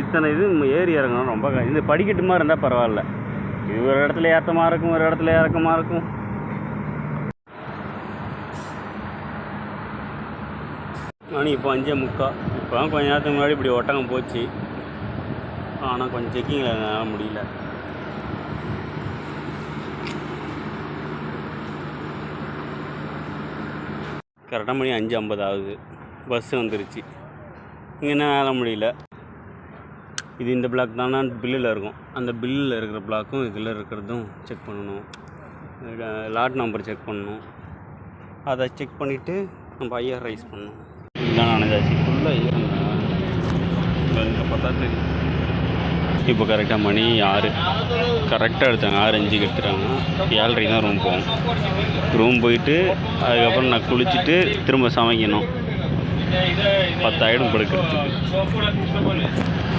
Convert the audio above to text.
இத்தனை இது ஏறி இறங்கணும் ரொம்ப இந்த படிக்கட்டுமா இருந்தால் பரவாயில்ல. இது ஒரு இடத்துல ஏற்றமாக இருக்கும், ஒரு இடத்துல இறக்கமாக இருக்கும். மணி இப்போ 5:45. இப்போ தான் கொஞ்ச நேரத்துக்கு முன்னாடி இப்படி ஒட்டகம் போச்சு. ஆனால் கொஞ்சம் செக்கிங்கில் என்னால் முடியல. கரெக்டாக மணி 5:50 ஆகுது. பஸ்ஸு வந்துருச்சு. இங்கே என்ன வேலை முடியல. இது இந்த பிளாக் தானே பில்லில் இருக்கும். அந்த பில்லில் இருக்கிற பிளாக்கும் இதில் இருக்கிறதும் செக் பண்ணணும். லாட் நம்பர் செக் பண்ணணும். அதை செக் பண்ணிவிட்டு நம்ம ஐஆர் ரைஸ் பண்ணணும். இதுதான் நினைச்சாச்சு ஃபுல்லாக ஐஆர் இங்கே பார்த்தா தெரியும். இப்போ கரெக்டாக மணி 6. கரெக்டாக எடுத்தாங்க. 6:05 எடுத்துட்டாங்க. 7:30 தான் ரூம் போவோம். ரூம் போயிட்டு அதுக்கப்புறம் நான் குளிச்சுட்டு திரும்ப சமைக்கணும். 10 ஆகிடும் படுக்கிறதுக்கு.